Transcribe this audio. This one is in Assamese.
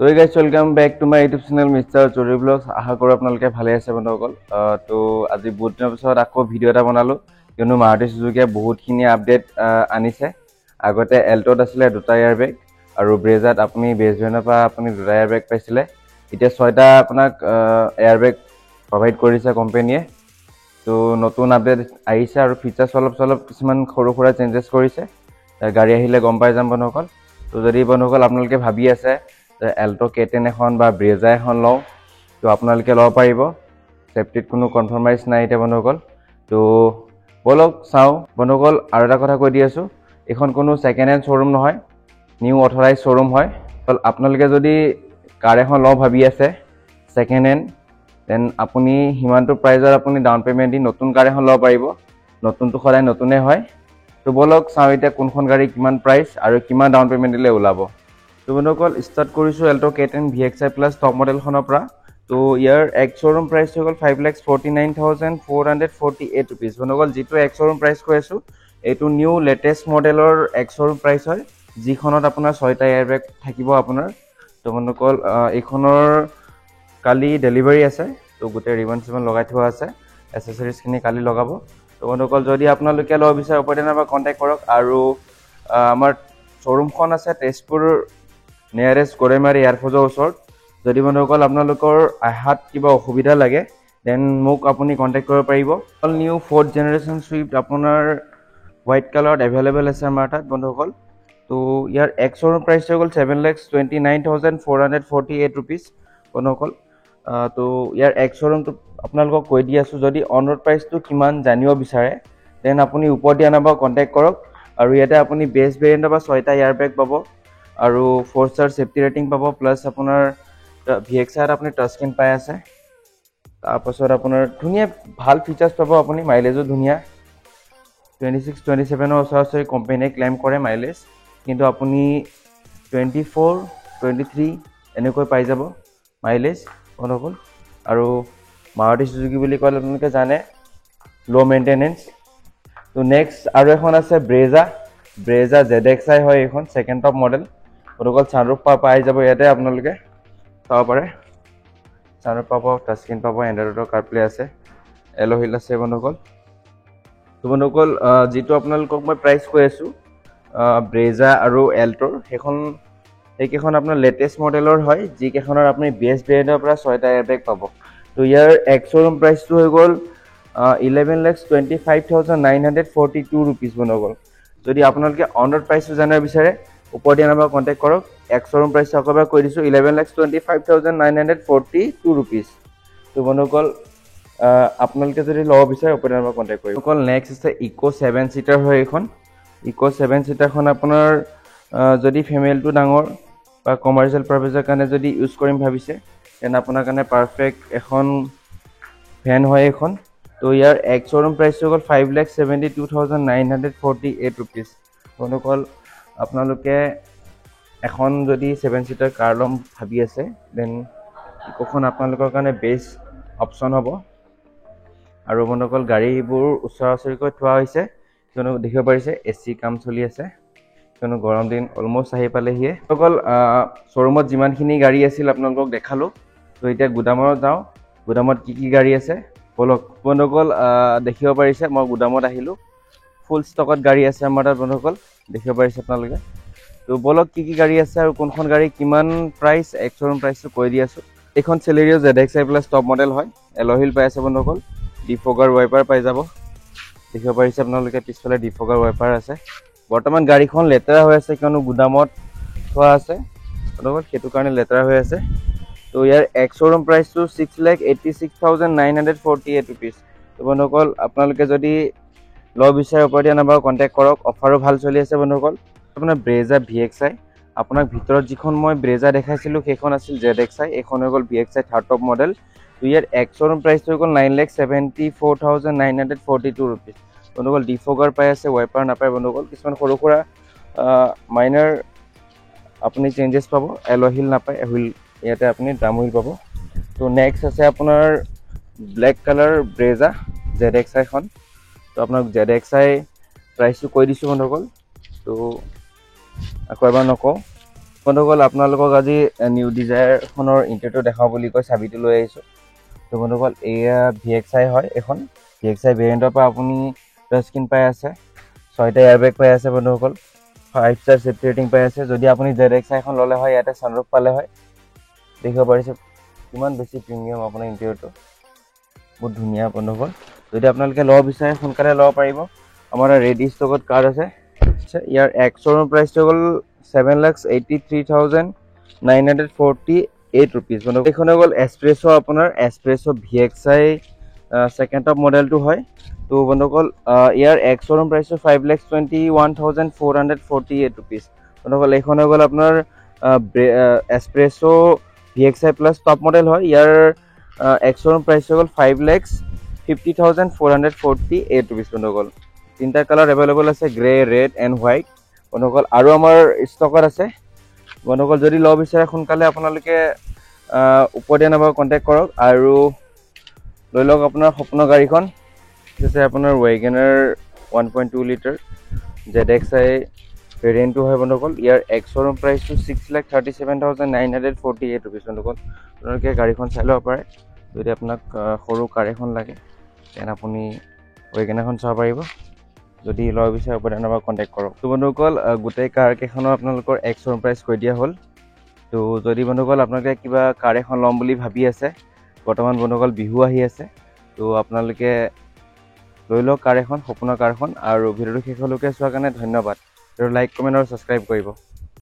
তো guys welcome back to my YouTube channel mister Chowdhury blogs. আশা কৰোঁ আপোনালোকে ভালে আছে বন্ধুসকল। তো আজি বহুত দিনৰ পিছত আকৌ ভিডিঅ' এটা বনালোঁ, কিয়নো মাৰুতি চুজুকিয়ে বহুতখিনি আপডেট আনিছে। আগতে এল্ট'ত আছিলে 2টা এয়াৰ বেগ, আৰু ব্ৰেজাত আপুনি বেছ ভেৰিয়েণ্টৰ পৰা আপুনি 2টা এয়াৰ বেগ পাইছিলে। এতিয়া 6টা আপোনাক এয়াৰ বেগ প্ৰভাইড কৰিছে কোম্পেনীয়ে। তো নতুন আপডেট আহিছে আৰু ফিচাৰ্ছ অলপ কিছুমান সৰু সুৰা চেঞ্জেছ কৰিছে। গাড়ী আহিলে গম পাই যাম বন্ধুসকল। তো যদি বন্ধুসকল আপোনালোকে ভাবি আছে এল্ট' K10 এখন বা ব্ৰেজা এখন লওঁ, তো আপোনালোকে ল'ব পাৰিব। চেফটিত কোনো কনফাৰ্মাইজ নাই এতিয়া বন্ধুসকল। তো ব'লক চাওঁ বন্ধুসকল। আৰু এটা কথা কৈ দি আছোঁ, এইখন কোনো ছেকেণ্ড হেণ্ড শ্ব'ৰুম নহয়, নিউ অথৰাইজ শ্ব'ৰুম হয়। আপোনালোকে যদি কাৰ এখন লওঁ ভাবি আছে ছেকেণ্ড হেণ্ড, দেন আপুনি সিমানটো প্ৰাইজত আপুনি ডাউন পে'মেণ্ট দি নতুন কাৰ এখন ল'ব পাৰিব। নতুনটো সদায় নতুনে হয়। তো ব'লক চাওঁ এতিয়া কোনখন গাড়ী কিমান প্ৰাইচ আৰু কিমান ডাউন পে'মেণ্ট দিলে ওলাব। তো বন্ধুসকল ষ্টাৰ্ট কৰিছোঁ Alto' K10 VXI plus top মডেলখনৰ পৰা। তো ইয়াৰ এক্স শ্ব'ৰুম প্ৰাইচ হৈ গ'ল 5,49,448 ৰুপিজ বন্ধুসকল। যিটো এক্স শ্ব'ৰুম প্ৰাইচ কৈ আছোঁ, এইটো নিউ লেটেষ্ট মডেলৰ এক্স শ্ব'ৰুম প্ৰাইচ হয়, যিখনত আপোনাৰ 6টা এয়াৰ বেগ থাকিব আপোনাৰ। তো বন্ধুসকল এইখনৰ কালি ডেলিভাৰী আছে, তো গোটেই ৰিবন চিবন লগাই থোৱা আছে, এচেচৰিজখিনি কালি লগাব। তো বন্ধুসকল যদি আপোনালোকে ল'ব বিচাৰে ওপৰতে নাম্বাৰ কণ্টেক্ট কৰক। আৰু আমাৰ শ্ব'ৰুমখন আছে তেজপুৰ নিয়াৰেষ্ট গড়ৈমাৰী এয়াৰপৰ্টৰ ওচৰত। যদি বন্ধুসকল আপোনালোকৰ আহাত কিবা অসুবিধা লাগে, দেন মোক আপুনি কণ্টেক্ট কৰিব পাৰিব। All new 4th generation Swift আপোনাৰ হোৱাইট কালাৰত এভেইলেবল আছে আমাৰ তাত বন্ধুসকল। তো ইয়াৰ এক্স শ্ব'ৰুম প্ৰাইচ হৈ গ'ল 7,29,448 ৰুপিজ বন্ধুসকল। তো ইয়াৰ এক্স শ্ব'ৰুমটো আপোনালোকক কৈ দি আছোঁ। যদি অন ৰোড প্ৰাইচটো কিমান জানিব বিচাৰে, দেন আপুনি ওপৰত দিয়া নাম্বাৰত কণ্টেক্ট কৰক। আৰু ইয়াতে আপুনি বেছ ভেৰিয়েণ্টৰ পৰা 6টা এয়াৰ বেগ পাব, আৰু 4-star ছেফটি ৰেটিং পাব, প্লাছ আপোনাৰ VXIত আপুনি টাচ স্ক্ৰীন পাই আছে। তাৰপাছত আপোনাৰ ধুনীয়া ভাল ফিচাৰ্ছ পাব আপুনি, মাইলেজো ধুনীয়া 26-27ৰ ওচৰা-ওচৰি কোম্পেনীয়ে ক্লেইম কৰে মাইলেজ, কিন্তু আপুনি 24-23 এনেকৈ পাই যাব মাইলেজ বন্ধুসকল। আৰু মাৰুতি চুজুকি বুলি ক'লে আপোনালোকে জানে ল' মেইনটেনেঞ্চ। তো নেক্সট আৰু এখন আছে ব্ৰেজা ZXI হয়, এইখন ছেকেণ্ড টপ মডেল বন্ধুসকল। ছানৰুফ পাই যাব ইয়াতে, আপোনালোকে চাব পাৰে। ছানৰুফ পাব, টাচ স্ক্ৰীন পাব, এণ্ড্ৰইডৰ কাৰ্প্লে আছে, এল' হুইল আছে বন্ধুসকল। তো বন্ধুসকল যিটো আপোনালোকক মই প্ৰাইচ কৈ আছোঁ ব্ৰেজা আৰু এল্ট'ৰ, সেইকেইখন আপোনাৰ লেটেষ্ট মডেলৰ হয়, যিকেইখনৰ আপুনি বেছ ভেৰিয়েণ্টৰ পৰা 6টা এয়াৰ বেগ পাব। তো ইয়াৰ এক্স শ্ব'ৰুম প্ৰাইচটো হৈ গ'ল 11,25,942 ৰুপিজ বন্ধুসকল। যদি আপোনালোকে অন ৰোড প্ৰাইচটো জানিব বিচাৰে, ওপৰত দিয়া নাম্বাৰত কণ্টেক্ট কৰক। এক্স শ্ব'ৰুম প্ৰাইচটো আকৌ এবাৰ কৈ দিছোঁ 11,25,942 ৰুপিজ। তো বন্ধুসকল আপোনালোকে যদি ল'ব বিচাৰে ওপৰত দিয়া নাম্বাৰত কণ্টেক্ট কৰিব। অকল নেক্সট আছে ইক' 7 ছিটাৰ হয় এইখন। ইক' 7 ছিটাৰখন আপোনাৰ যদি ফেমিলিটো ডাঙৰ বা কমাৰ্চিয়েল পাৰপাছৰ কাৰণে যদি ইউজ কৰিম ভাবিছে, তেনে আপোনাৰ কাৰণে পাৰফেক্ট এখন ভেন হয় এইখন। তো ইয়াৰ এক্স শ্ব'ৰুম প্ৰাইচ হৈ গ'ল 5,72,948 ৰুপিজ বন্ধুসকল। আপোনালোকে এখন যদি 7 ছিটাৰ কাৰ ল'ম ভাবি আছে, দেন ইক'খন আপোনালোকৰ কাৰণে বেষ্ট অপশ্যন হ'ব। আৰু বন্ধুসকল গাড়ীবোৰ ওচৰা-ওচৰিকৈ থোৱা হৈছে, কিয়নো দেখিব পাৰিছে AC কাম চলি আছে, কিয়নো গৰম দিন অলমষ্ট আহি পালেহিয়ে। বন্ধুসকল শ্ব'ৰুমত যিমানখিনি গাড়ী আছিল আপোনালোকক দেখালোঁ। তো এতিয়া গুদামত যাওঁ, গুদামত কি গাড়ী আছে ব'লক বন্ধুসকল। দেখিব পাৰিছে মই গুদামত আহিলোঁ, ফুল ষ্টকত গাড়ী আছে আমাৰ তাত বন্ধুসকল, দেখিব পাৰিছে আপোনালোকে। তো ব'লক কি গাড়ী আছে আৰু কোনখন গাড়ী কিমান প্ৰাইচ, এক্স শ্ব'ৰুম প্ৰাইচটো কৈ দি আছোঁ। এইখন Celerio ZXI plus top model হয়, এল' হুইল পাই আছে বন্ধুসকল, ডিফগাৰ ৱাইপাৰ পাই যাব, দেখিব পাৰিছে আপোনালোকে। পিছফালে ডিফগাৰ ৱাইপাৰ আছে। বৰ্তমান গাড়ীখন লেতেৰা হৈ আছে, কিয়নো গুদামত থোৱা আছে বন্ধুসকল, সেইটো কাৰণে লেতেৰা হৈ আছে। তো ইয়াৰ এক্স শ্ব'ৰুম প্ৰাইচটো 6,86,948 ৰুপিজ। তো বন্ধুসকল আপোনালোকে যদি ল'ব বিচাৰে ওপৰত দিয়া নাম্বাৰত কণ্টেক্ট কৰক। অফাৰো ভাল চলি আছে বন্ধুসকল। আপোনাৰ ব্ৰেজা VXI, আপোনাক ভিতৰত যিখন মই ব্ৰেজা দেখাইছিলোঁ সেইখন আছিল ZXI, এইখন হৈ গ'ল VXI থাৰ্ড টপ মডেল। তো ইয়াৰ এক্স শ্ব'ৰুম প্ৰাইচ হৈ গ'ল 9,74,942 ৰুপিজ বন্ধুসকল। ডিফগাৰ পাই আছে, ৱাইপাৰ নাপায় বন্ধুসকল। কিছুমান সৰু সুৰা মাইনাৰ আপুনি চেঞ্জেছ পাব, এল' হুইল নাপায়, হুইল ইয়াতে আপুনি ড্ৰাম হুইল পাব। তো নেক্সট আছে আপোনাৰ ব্লেক কালাৰ ব্ৰেজা ZXIখন। তো আপোনাক ZXI প্ৰাইচটো কৈ দিছোঁ বন্ধুসকল। তো আকৌ এবাৰ নকওঁ, বন্ধুসকল আপোনালোকক আজি নিউ ডিজায়াৰখনৰ ইণ্টেৰিয়ৰটো দেখাওঁ বুলি কৈ চাবিটো লৈ আহিছোঁ। তো বন্ধুসকল এয়া VXI হয়। এখন VXI ভেৰিয়েণ্টৰ পৰা আপুনি টাচ স্ক্ৰীন পাই আছে, 6টা এয়াৰবেগ পাই আছে বন্ধুসকল, 5 ষ্টাৰ ছেফটি ৰেটিং পাই আছে। যদি আপুনি ZXI এখন ল'লে হয় ইয়াতে ছানৰুফ পালে হয়। দেখিব পাৰিছে কিমান বেছি প্ৰিমিয়াম আপোনাৰ ইণ্টেৰিয়ৰটো, বহুত ধুনীয়া বন্ধুসকল। যদি আপোনালোকে ল'ব বিচাৰে সোনকালে ল'ব পাৰিব। আমাৰ ৰেডি ষ্টকত কাৰ আছে। ইয়াৰ এক্স-শ্ব'ৰুম প্ৰাইচটো হ'ল 7,83,948 ৰুপিজ। বন্ধুসকল এইখন হৈ গ'ল এছপ্ৰেছ' আপোনাৰ এছপ্ৰেছ' VXI ছেকেণ্ড টপ মডেলটো হয়। তো বন্ধুসকল ইয়াৰ এক্স-শ্ব'ৰুম প্ৰাইচটো 5,21,448 ৰুপিজ। বন্ধুসকল এইখন হৈ গ'ল আপোনাৰ express' VXI plus top model হয়। ইয়াৰ এক্স-শ্ব'ৰুম প্ৰাইচ হৈ গ'ল 5,50,448 ৰুপিজ। বন্ধুসকল তিনিটা কালাৰ এভেইলেবল আছে, গ্ৰে, ৰেড এণ্ড হোৱাইট। বন্ধুসকল আৰু আমাৰ ষ্টকত আছে। বন্ধুসকল যদি ল'ব বিচাৰে সোনকালে আপোনালোকে ওপৰত দিয়া নাম্বাৰত কণ্টেক্ট কৰক আৰু লৈ লওক আপোনাৰ সপোনৰ গাড়ীখন। হৈছে আপোনাৰ ৱেগনাৰ 1.2 লিটাৰ ZXI ভেৰিয়েণ্টটো হয় বন্ধুসকল। ইয়াৰ এক্স-শ্ব'ৰুম প্ৰাইচটো 6,37,948 ৰুপিজ। বন্ধুসকল আপোনালোকে গাড়ীখন চাই ল'ব পাৰে। যদি আপোনাক সৰু কাৰ এখন লাগে তেন আপুনি ৱেগনাৰখন চাব পাৰিব। যদি ল'ব বিচাৰে ওপৰত দিয়া নাম্বাৰত কণ্টেক্ট কৰক। তো বন্ধুসকল গোটেই কাৰ কেইখনৰ আপোনালোকৰ এক্স-শ্ব'ৰুম প্ৰাইচ কৈ দিয়া হ'ল। তো যদি বন্ধুসকল আপোনালোকে কিবা কাৰ এখন ল'ম বুলি ভাবি আছে, বৰ্তমান বন্ধুসকল বিহু আহি আছে, তো আপোনালোকে লৈ লওক কাৰ এখন, সপোনৰ কাৰখন। আৰু ভিডিঅ'টো শেষলৈকে চোৱাৰ কাৰণে ধন্যবাদ। আৰু লাইক, কমেণ্ট আৰু ছাবস্ক্ৰাইব কৰিব।